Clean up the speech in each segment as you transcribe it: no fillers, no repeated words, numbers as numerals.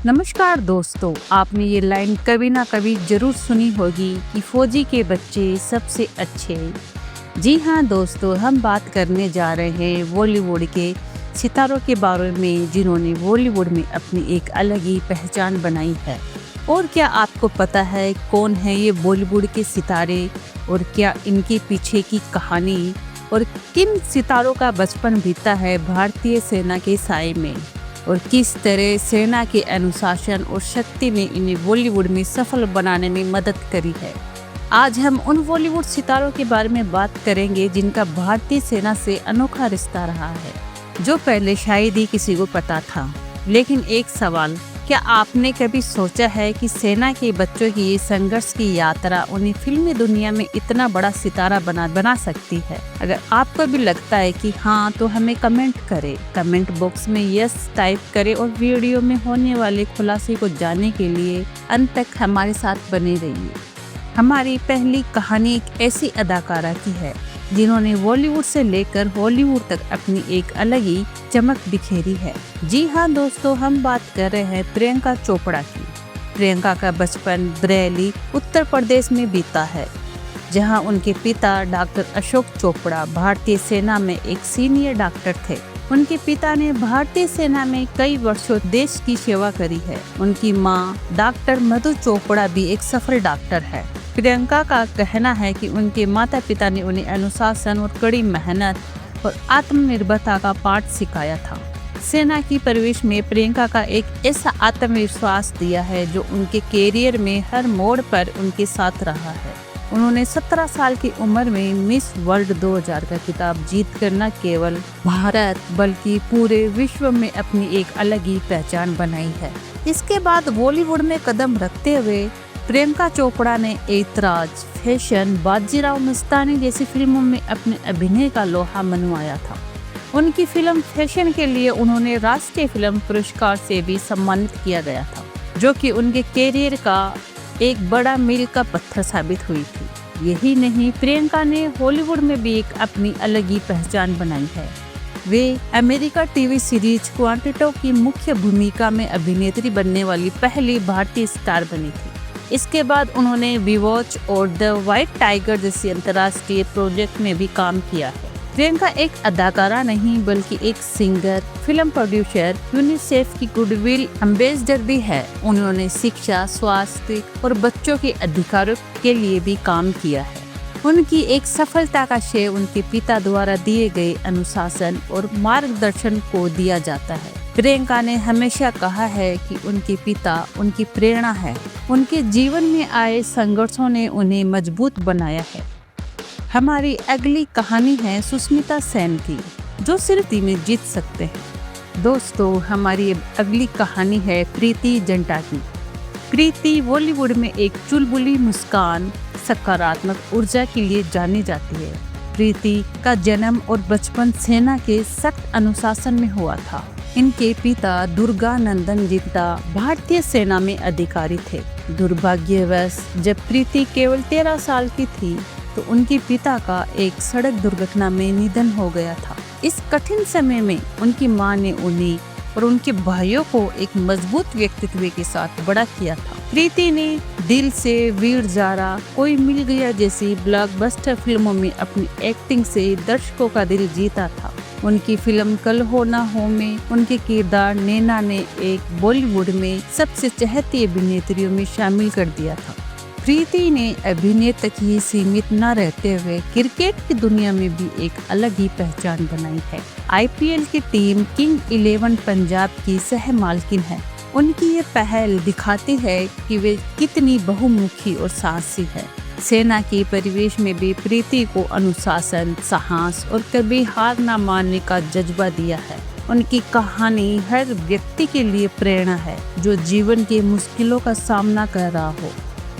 नमस्कार दोस्तों, आपने ये लाइन कभी ना कभी जरूर सुनी होगी कि फौजी के बच्चे सबसे अच्छे। जी हाँ दोस्तों, हम बात करने जा रहे हैं बॉलीवुड के सितारों के बारे में जिन्होंने बॉलीवुड में अपनी एक अलग ही पहचान बनाई है। और क्या आपको पता है कौन है ये बॉलीवुड के सितारे और क्या इनके पीछे की कहानी और किन सितारों का बचपन बीता है भारतीय सेना के साए में और किस तरह सेना के अनुशासन और शक्ति ने इन्हें बॉलीवुड में सफल बनाने में मदद करी है। आज हम उन बॉलीवुड सितारों के बारे में बात करेंगे जिनका भारतीय सेना से अनोखा रिश्ता रहा है, जो पहले शायद ही किसी को पता था। लेकिन एक सवाल, क्या आपने कभी सोचा है कि सेना के बच्चों की ये संघर्ष की यात्रा उन्हें फिल्मी दुनिया में इतना बड़ा सितारा बना सकती है? अगर आपको भी लगता है कि हाँ, तो हमें कमेंट करें। कमेंट बॉक्स में यस टाइप करें और वीडियो में होने वाले खुलासे को जानने के लिए अंत तक हमारे साथ बने रहिए। हमारी पहली कहानी एक ऐसी अदाकारा की है जिन्होंने बॉलीवुड से लेकर हॉलीवुड तक अपनी एक अलग ही चमक बिखेरी है। जी हाँ दोस्तों, हम बात कर रहे हैं प्रियंका चोपड़ा की। प्रियंका का बचपन बरेली, उत्तर प्रदेश में बीता है, जहाँ उनके पिता डॉक्टर अशोक चोपड़ा भारतीय सेना में एक सीनियर डॉक्टर थे। उनके पिता ने भारतीय सेना में कई वर्षों देश की सेवा करी है। उनकी माँ डॉक्टर मधु चोपड़ा भी एक सफल डॉक्टर है। प्रियंका का कहना है कि उनके माता पिता ने उन्हें अनुशासन और कड़ी मेहनत और आत्मनिर्भरता का पाठ सिखाया था। सेना की प्रवेश में प्रियंका का एक ऐसा आत्मविश्वास दिया है जो उनके कैरियर में हर मोड़ पर उनके साथ रहा है। उन्होंने 17 साल की उम्र में मिस वर्ल्ड 2000 का खिताब जीतकर न केवल भारत बल्कि पूरे विश्व में अपनी एक अलग ही पहचान बनाई है। इसके बाद बॉलीवुड में कदम रखते हुए प्रियंका चोपड़ा ने ऐतराज, फैशन, बाजीराव मस्तानी जैसी फिल्मों में अपने अभिनय का लोहा मनवाया था। उनकी फिल्म फैशन के लिए उन्होंने राष्ट्रीय फिल्म पुरस्कार से भी सम्मानित किया गया था, जो कि उनके कैरियर का एक बड़ा मील का पत्थर साबित हुई थी। यही नहीं, प्रियंका ने हॉलीवुड में भी एक अपनी अलग ही पहचान बनाई है। वे अमेरिका टीवी सीरीज क्वांटिटो की मुख्य भूमिका में अभिनेत्री बनने वाली पहली भारतीय स्टार बनी थी। इसके बाद उन्होंने वी वॉच और द व्हाइट टाइगर जैसी अंतर्राष्ट्रीय प्रोजेक्ट में भी काम किया है। प्रियंका एक अदाकारा नहीं बल्कि एक सिंगर, फिल्म प्रोड्यूसर, यूनिसेफ की गुडविल एम्बेसडर भी है। उन्होंने शिक्षा, स्वास्थ्य और बच्चों के अधिकारों के लिए भी काम किया है। उनकी एक सफलता का श्रेय उनके पिता द्वारा दिए गए अनुशासन और मार्गदर्शन को दिया जाता है। प्रियंका ने हमेशा कहा है कि उनके पिता उनकी प्रेरणा है। उनके जीवन में आए संघर्षों ने उन्हें मजबूत बनाया है। हमारी अगली कहानी है सुष्मिता सेन की, जो सिर्फ टीम में जीत सकते हैं। दोस्तों, हमारी अगली कहानी है प्रीति जिंटा की। प्रीति बॉलीवुड में एक चुलबुली मुस्कान, सकारात्मक ऊर्जा के लिए जानी जाती है। प्रीति का जन्म और बचपन सेना के सख्त अनुशासन में हुआ था। इनके पिता दुर्गानंदन जिंटा भारतीय सेना में अधिकारी थे। दुर्भाग्यवश जब प्रीति केवल 13 साल की थी तो उनके पिता का एक सड़क दुर्घटना में निधन हो गया था। इस कठिन समय में उनकी मां ने उन्हें और उनके भाइयों को एक मजबूत व्यक्तित्व के साथ बड़ा किया था। प्रीति ने दिल से, वीर जारा, कोई मिल गया जैसी ब्लॉकबस्टर फिल्मों में अपनी एक्टिंग से दर्शकों का दिल जीता था। उनकी फिल्म कल हो ना हो में उनके किरदार नैना ने एक बॉलीवुड में सबसे चहेती अभिनेत्रियों में शामिल कर दिया था। प्रीति ने अभिनय तक ही सीमित न रहते हुए क्रिकेट की दुनिया में भी एक अलग ही पहचान बनाई है। IPL की टीम किंग 11 पंजाब की सह मालकिन है। उनकी ये पहल दिखाती है कि वे कितनी बहुमुखी और साहसी है। सेना के परिवेश में भी प्रीति को अनुशासन, साहस और कभी हार न मानने का जज्बा दिया है। उनकी कहानी हर व्यक्ति के लिए प्रेरणा है जो जीवन के मुश्किलों का सामना कर रहा हो।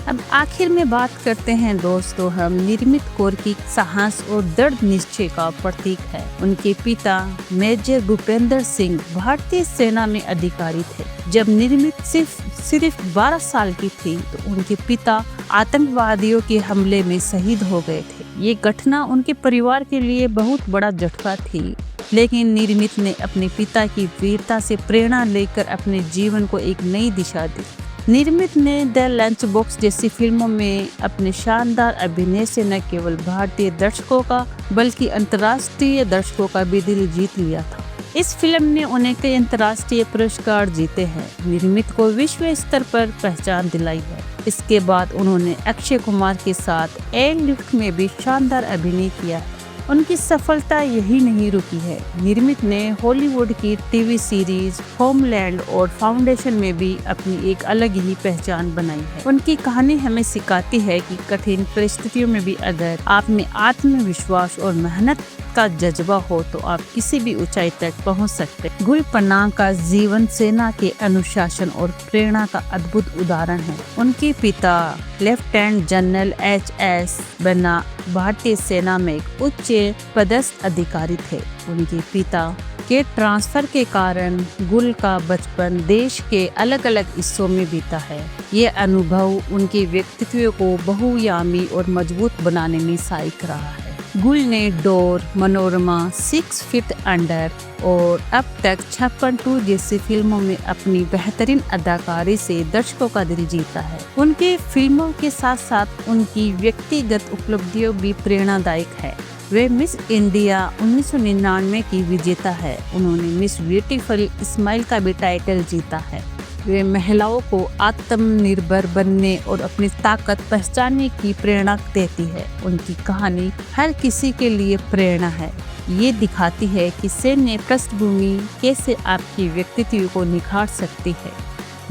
अब आखिर में बात करते हैं दोस्तों, हम निर्मित कौर की साहस और दृढ़ निश्चय का प्रतीक है। उनके पिता मेजर भूपेंद्र सिंह भारतीय सेना में अधिकारी थे। जब निर्मित सिर्फ 12 साल की थी तो उनके पिता आतंकवादियों के हमले में शहीद हो गए थे। ये घटना उनके परिवार के लिए बहुत बड़ा झटका थी लेकिन निर्मित ने अपने पिता की वीरता से प्रेरणा लेकर अपने जीवन को एक नई दिशा दी। निर्मित ने द लंच बॉक्स जैसी फिल्मों में अपने शानदार अभिनय से न केवल भारतीय दर्शकों का बल्कि अंतर्राष्ट्रीय दर्शकों का भी दिल जीत लिया था। इस फिल्म ने उन्हें कई अंतर्राष्ट्रीय पुरस्कार जीते हैं, निर्मित को विश्व स्तर पर पहचान दिलाई है। इसके बाद उन्होंने अक्षय कुमार के साथ एयरलिफ्ट में भी शानदार अभिनय किया है। उनकी सफलता यही नहीं रुकी है, निर्मित ने हॉलीवुड की टीवी सीरीज होमलैंड और फाउंडेशन में भी अपनी एक अलग ही पहचान बनाई है। उनकी कहानी हमें सिखाती है कि कठिन परिस्थितियों में भी अगर आप में आत्मविश्वास और मेहनत का जज्बा हो तो आप किसी भी ऊंचाई तक पहुंच सकते हैं। गुल पनांग का जीवन सेना के अनुशासन और प्रेरणा का अद्भुत उदाहरण है। उनके पिता लेफ्टिनेंट जनरल HS बन्ना भारतीय सेना में एक उच्च पदस्थ अधिकारी थे। उनके पिता के ट्रांसफर के कारण गुल का बचपन देश के अलग अलग हिस्सों में बीता है। ये अनुभव उनके व्यक्तित्व को बहुआयामी और मजबूत बनाने में सहायक रहा है। गुल ने डोर, मनोरमा, 6 फीट अंडर और अब तक 56 जैसी फिल्मों में अपनी बेहतरीन अदाकारी से दर्शकों का दिल जीता है। उनके फिल्मों के साथ साथ उनकी व्यक्तिगत उपलब्धियां भी प्रेरणादायक है। वे मिस इंडिया 1999 की विजेता है। उन्होंने मिस ब्यूटीफुल स्माइल का भी टाइटल जीता है। वे महिलाओं को आत्मनिर्भर बनने और अपनी ताकत पहचानने की प्रेरणा देती है। उनकी कहानी हर किसी के लिए प्रेरणा है। ये दिखाती है कि सैन्य पृष्ठभूमि कैसे आपके व्यक्तित्व को निखार सकती है।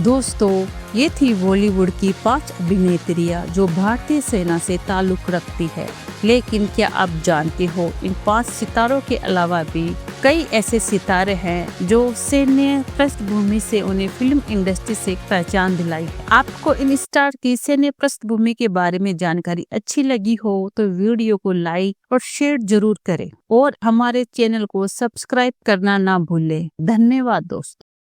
दोस्तों, ये थी बॉलीवुड की 5 अभिनेत्रियां जो भारतीय सेना से ताल्लुक रखती है। लेकिन क्या आप जानते हो, इन 5 सितारों के अलावा भी कई ऐसे सितारे हैं जो सैन्य पृष्ठभूमि से उन्हें फिल्म इंडस्ट्री से पहचान दिलाई है। आपको इन स्टार की सैन्य पृष्ठभूमि के बारे में जानकारी अच्छी लगी हो तो वीडियो को लाइक और शेयर जरूर करें और हमारे चैनल को सब्सक्राइब करना ना भूलें। धन्यवाद दोस्तों।